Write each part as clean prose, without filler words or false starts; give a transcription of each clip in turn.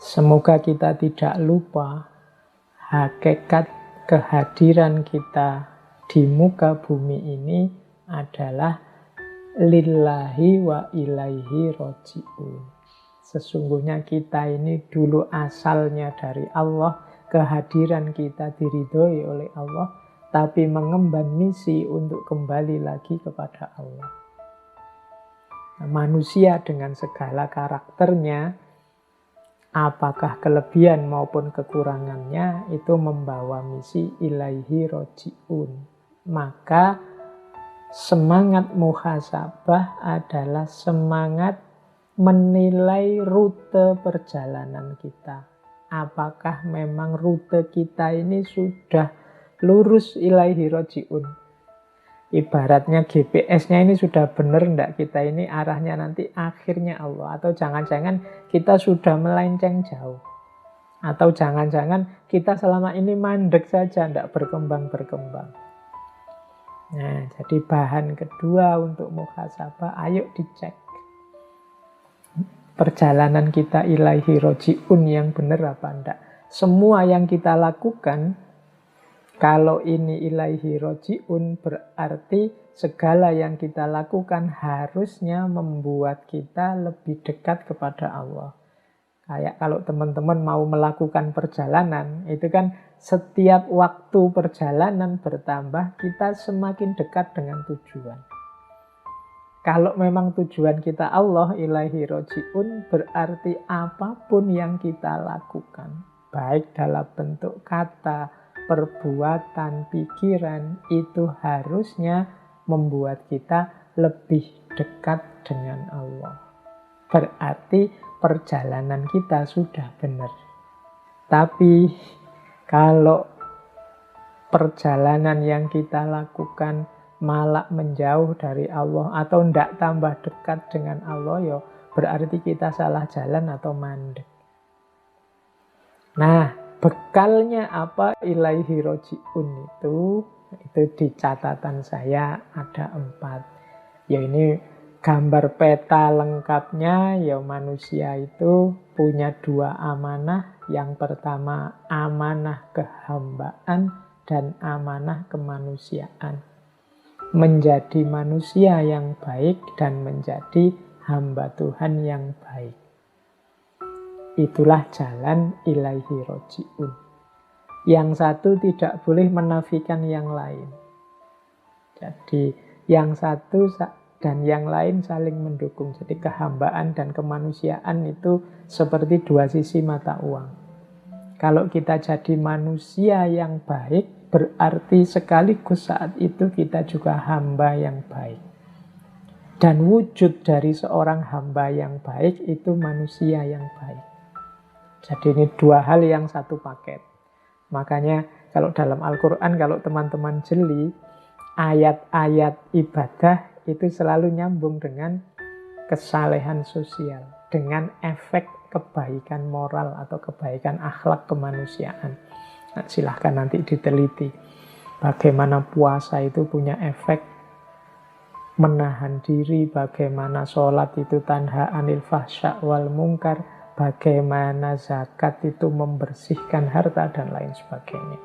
Semoga kita tidak lupa hakikat kehadiran kita di muka bumi ini adalah lillahi wa ilaihi roji'un. Sesungguhnya kita ini dulu asalnya dari Allah, kehadiran kita diridhoi oleh Allah, tapi mengemban misi untuk kembali lagi kepada Allah. Nah, manusia dengan segala karakternya, apakah kelebihan maupun kekurangannya, itu membawa misi ilaihi roji'un. Maka semangat muhasabah adalah semangat menilai rute perjalanan kita. Apakah memang rute kita ini sudah lurus ilaihi roji'un? Ibaratnya GPS-nya ini sudah benar enggak, kita ini arahnya nanti akhirnya Allah. Atau jangan-jangan kita sudah melenceng jauh. Atau jangan-jangan kita selama ini mandek saja, enggak berkembang-berkembang. Nah, jadi bahan kedua untuk muhasabah, ayo dicek. Perjalanan kita ilaihi roji'un yang benar apa enggak. Semua yang kita lakukan, kalau ini ilaihi roji'un, berarti segala yang kita lakukan harusnya membuat kita lebih dekat kepada Allah. Kayak kalau teman-teman mau melakukan perjalanan, itu kan setiap waktu perjalanan bertambah, kita semakin dekat dengan tujuan. Kalau memang tujuan kita Allah, ilaihi roji'un, berarti apapun yang kita lakukan, baik dalam bentuk kata, perbuatan, pikiran, itu harusnya membuat kita lebih dekat dengan Allah. Berarti perjalanan kita sudah benar. Tapi kalau perjalanan yang kita lakukan malah menjauh dari Allah atau tidak tambah dekat dengan Allah, ya berarti kita salah jalan atau mandek. Nah, bekalnya apa ilaihi roji'un itu di catatan saya ada 4. Ya ini gambar peta lengkapnya, ya manusia itu punya 2 amanah. Yang pertama amanah kehambaan dan amanah kemanusiaan. Menjadi manusia yang baik dan menjadi hamba Tuhan yang baik. Itulah jalan ilaihi roji'un. Yang satu tidak boleh menafikan yang lain. Jadi yang satu dan yang lain saling mendukung. Jadi kehambaan dan kemanusiaan itu seperti 2 sisi mata uang. Kalau kita jadi manusia yang baik, berarti sekaligus saat itu kita juga hamba yang baik. Dan wujud dari seorang hamba yang baik itu manusia yang baik. Jadi ini 2 hal yang satu paket. Makanya kalau dalam Al-Quran, kalau teman-teman jeli, ayat-ayat ibadah itu selalu nyambung dengan kesalehan sosial, dengan efek kebaikan moral atau kebaikan akhlak kemanusiaan. Nah, silahkan nanti diteliti bagaimana puasa itu punya efek menahan diri, bagaimana sholat itu tanha anil fahsya wal mungkar, bagaimana zakat itu membersihkan harta dan lain sebagainya.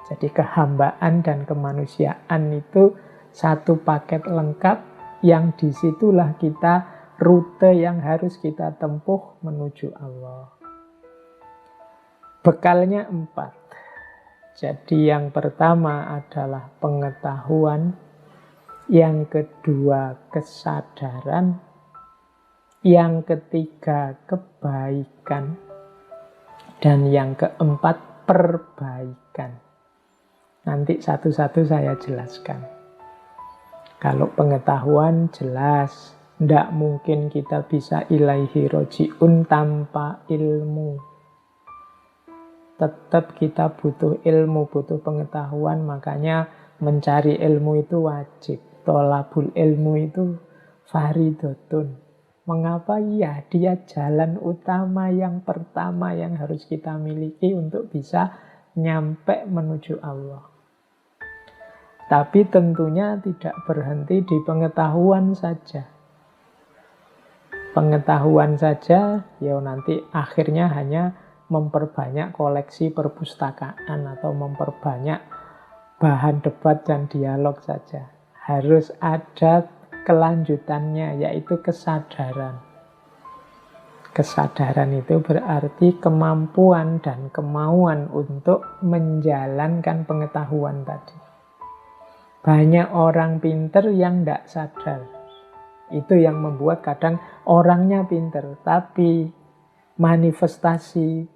Jadi kehambaan dan kemanusiaan itu satu paket lengkap yang disitulah kita rute yang harus kita tempuh menuju Allah. Bekalnya 4. Jadi yang pertama adalah pengetahuan, yang kedua kesadaran, yang ketiga kebaikan, dan yang keempat perbaikan. Nanti satu-satu saya jelaskan. Kalau pengetahuan jelas, tidak mungkin kita bisa ilaihi roji'un tanpa ilmu. Tetap kita butuh ilmu, butuh pengetahuan, makanya mencari ilmu itu wajib. Tolabul ilmu itu faridotun. Mengapa? Ya, dia jalan utama yang pertama yang harus kita miliki untuk bisa nyampe menuju Allah. Tapi tentunya tidak berhenti di pengetahuan saja. Pengetahuan saja, ya nanti akhirnya hanya memperbanyak koleksi perpustakaan atau memperbanyak bahan debat dan dialog saja. Harus ada kelanjutannya, yaitu kesadaran. Kesadaran itu berarti kemampuan dan kemauan untuk menjalankan pengetahuan tadi. Banyak orang pinter yang tidak sadar. Itu yang membuat kadang orangnya pinter, tapi manifestasi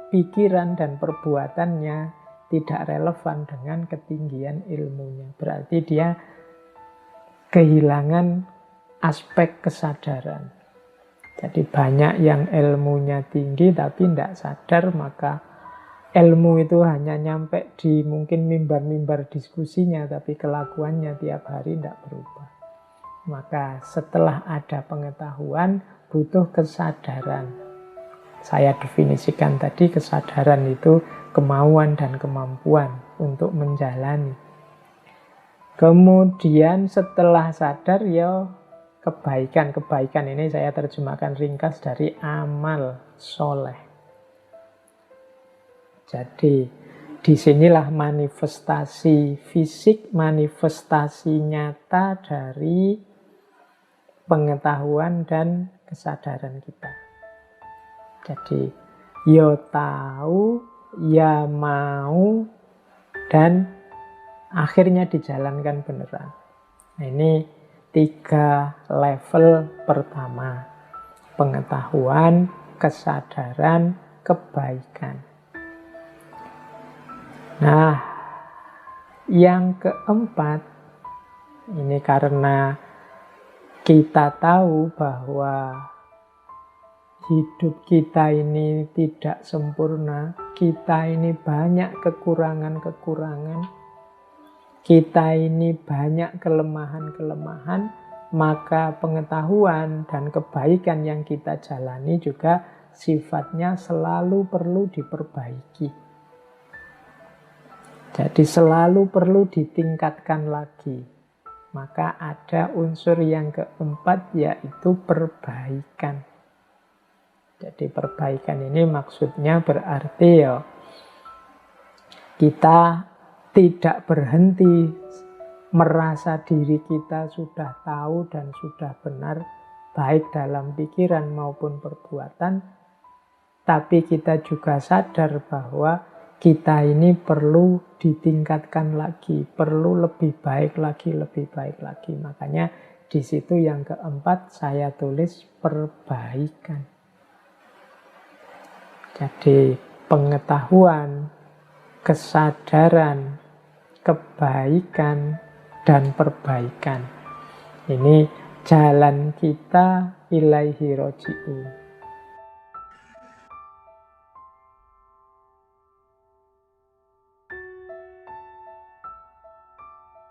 pikiran dan perbuatannya tidak relevan dengan ketinggian ilmunya. Berarti dia kehilangan aspek kesadaran. Jadi banyak yang ilmunya tinggi tapi tidak sadar, maka ilmu itu hanya nyampe di mungkin mimbar-mimbar diskusinya, tapi kelakuannya tiap hari tidak berubah. Maka setelah ada pengetahuan, butuh kesadaran. Saya definisikan tadi, kesadaran itu kemauan dan kemampuan untuk menjalani. Kemudian setelah sadar, ya kebaikan. Kebaikan ini saya terjemahkan ringkas dari amal soleh. Jadi disinilah manifestasi fisik, manifestasi nyata dari pengetahuan dan kesadaran kita. Jadi ya tahu, ya mau, dan akhirnya dijalankan beneran. Nah, ini 3 level pertama. Pengetahuan, kesadaran, kebaikan. Nah, yang keempat, ini karena kita tahu bahwa hidup kita ini tidak sempurna, kita ini banyak kekurangan-kekurangan, kita ini banyak kelemahan-kelemahan, maka pengetahuan dan kebaikan yang kita jalani juga sifatnya selalu perlu diperbaiki. Jadi selalu perlu ditingkatkan lagi. Maka ada unsur yang keempat, yaitu perbaikan. Jadi perbaikan ini maksudnya berarti ya kita tidak berhenti merasa diri kita sudah tahu dan sudah benar, baik dalam pikiran maupun perbuatan, tapi kita juga sadar bahwa kita ini perlu ditingkatkan lagi, perlu lebih baik lagi, lebih baik lagi. Makanya di situ yang keempat saya tulis perbaikan. Jadi pengetahuan, kesadaran, kebaikan, dan perbaikan. Ini jalan kita ilaihi roji'un.